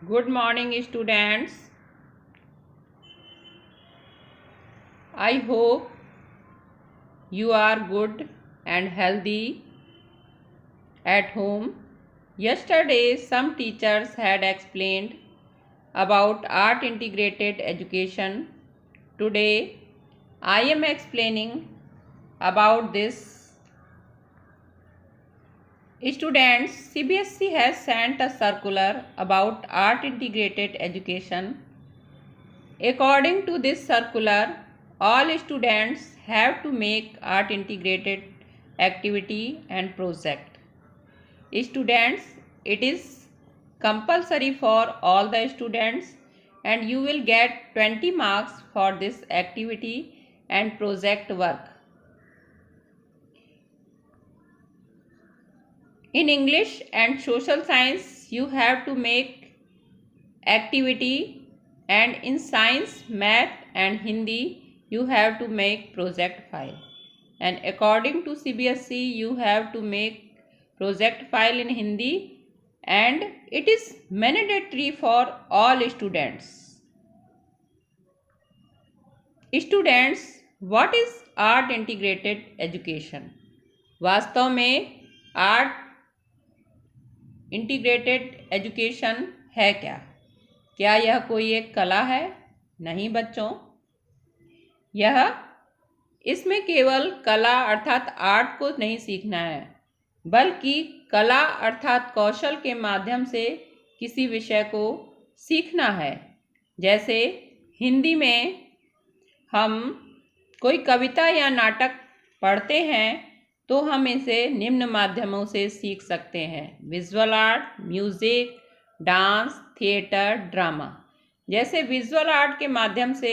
Good morning, students. I hope you are good and healthy at home. Yesterday, some teachers had explained about art integrated education. Today, I am explaining about this. Students, CBSE has sent a circular about art integrated education. According to this circular, all students have to make art integrated activity and project. Students, it is compulsory for all the students and you will get 20 marks for this activity and project work. In English and social science, you have to make activity, and in science, math and Hindi, you have to make project file. And according to CBSE, you have to make project file in Hindi, and it is mandatory for all students. Students, what is art integrated education? वास्तव में art integrated education है क्या? क्या यह कोई एक कला है? नहीं बच्चों, इसमें केवल कला अर्थात आर्ट को नहीं सीखना है, बल्कि कला अर्थात कौशल के माध्यम से किसी विषय को सीखना है। जैसे हिंदी में हम कोई कविता या नाटक पढ़ते हैं तो हम इसे निम्न माध्यमों से सीख सकते हैं: visual art, music, dance, theatre, drama. जैसे विजुअल आर्ट के माध्यम से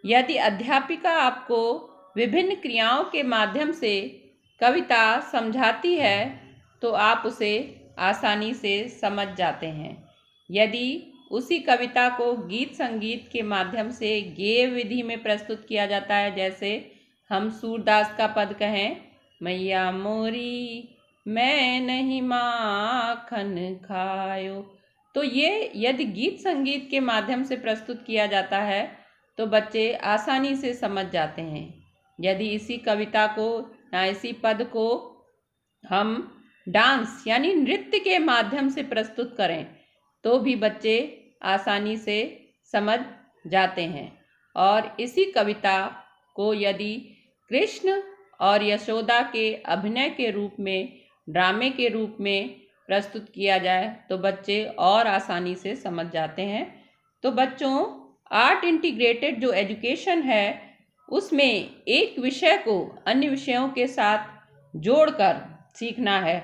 यदि अध्यापिका आपको विभिन्न क्रियाओं के माध्यम से कविता समझाती है तो आप उसे आसानी से समझ जाते हैं। यदि उसी कविता को गीत संगीत के माध्यम से गेय विधि में प्रस्तुत किया जाता है, जैसे हम सूरदास का पद कहें, मैया मोरी मैं नहीं माखन खायो, तो ये यदि गीत संगीत के माध्यम से प्रस्तुत किया जाता है तो बच्चे आसानी से समझ जाते हैं। यदि इसी कविता को या इसी पद को हम डांस यानी नृत्य के माध्यम से प्रस्तुत करें तो भी बच्चे आसानी से समझ जाते हैं। और इसी कविता को यदि कृष्ण और यशोदा के अभिनय के रूप में, ड्रामे के रूप में प्रस्तुत किया जाए तो बच्चे और आसानी से समझ जाते हैं। तो बच्चों, आर्ट इंटीग्रेटेड जो एजुकेशन है उसमें एक विषय को अन्य विषयों के साथ जोड़कर सीखना है,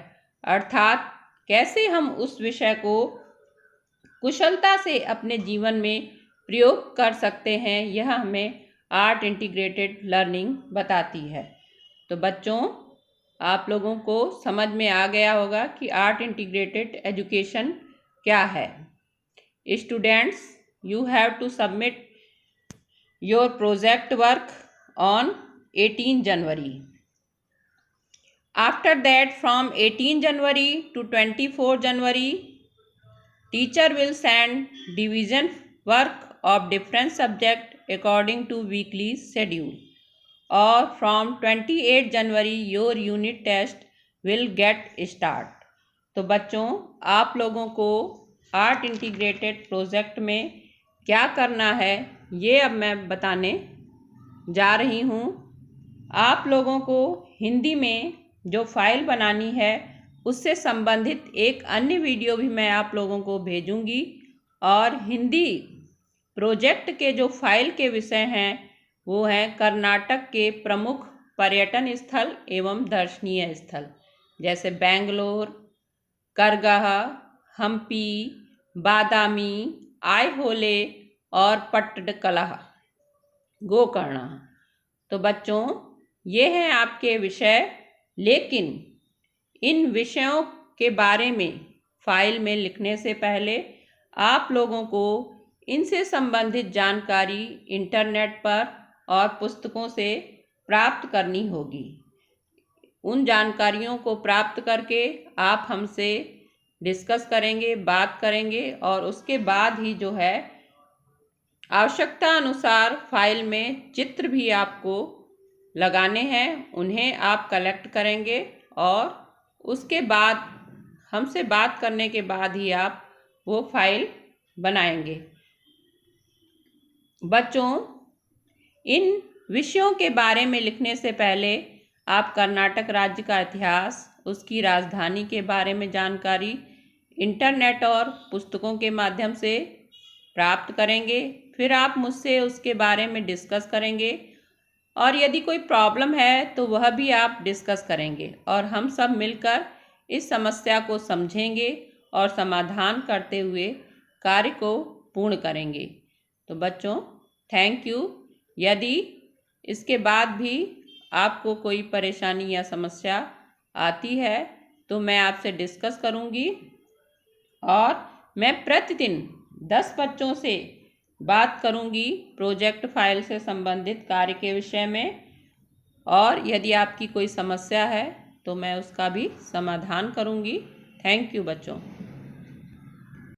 अर्थात कैसे हम उस विषय को कुशलता से अपने जीवन में प्रयोग कर सकते हैं, यह हमें आर्ट इंटीग्रेटेड लर्निंग बताती है। तो बच्चों, आप लोगों को समझ में आ गया होगा कि आर्ट इंटीग्रेटेड एजुकेशन क्या है। Students, you have to submit your project work on 18 January. After that, from 18 January to 24 January, teacher will send division work of different subject according to weekly schedule. Or from 28 January, your unit test will get start. तो बच्चों, आप लोगों को art integrated project में क्या करना है ये अब मैं बताने जा रही हूँ। आप लोगों को हिंदी में जो फाइल बनानी है उससे संबंधित एक अन्य वीडियो भी मैं आप लोगों को भेजूँगी, और हिंदी प्रोजेक्ट के जो फाइल के विषय हैं वो हैं कर्नाटक के प्रमुख पर्यटन स्थल एवं दर्शनीय स्थल, जैसे बेंगलोर, करगह, हम्पी, बादामी, आइहोले और पट्टडकला, गोकर्ण। तो बच्चों, ये हैं आपके विषय, लेकिन इन विषयों के बारे में फाइल में लिखने से पहले आप लोगों को इनसे संबंधित जानकारी इंटरनेट पर और पुस्तकों से प्राप्त करनी होगी। उन जानकारियों को प्राप्त करके आप हमसे डिस्कस करेंगे, बात करेंगे और उसके बाद ही जो है आवश्यकता अनुसार फाइल में चित्र भी आपको लगाने हैं, उन्हें आप कलेक्ट करेंगे और उसके बाद हमसे बात करने के बाद ही आप वो फाइल बनाएंगे। बच्चों, इन विषयों के बारे में लिखने से पहले आप कर्नाटक राज्य का इतिहास, उसकी राजधानी के बारे में जानकारी इंटरनेट और पुस्तकों के माध्यम से प्राप्त करेंगे। फिर आप मुझसे उसके बारे में डिस्कस करेंगे और यदि कोई प्रॉब्लम है तो वह भी आप डिस्कस करेंगे और हम सब मिलकर इस समस्या को समझेंगे और समाधान करते हुए कार्य को पूर्ण करेंगे। तो बच्चों, थैंक यू। यदि इसके बाद भी आपको कोई परेशानी या समस्या आती है तो मैं आपसे डिस्कस करूंगी और मैं प्रतिदिन 10 बच्चों से बात करूंगी प्रोजेक्ट फाइल से संबंधित कार्य के विषय में और यदि आपकी कोई समस्या है तो मैं उसका भी समाधान करूंगी। थैंक यू बच्चों।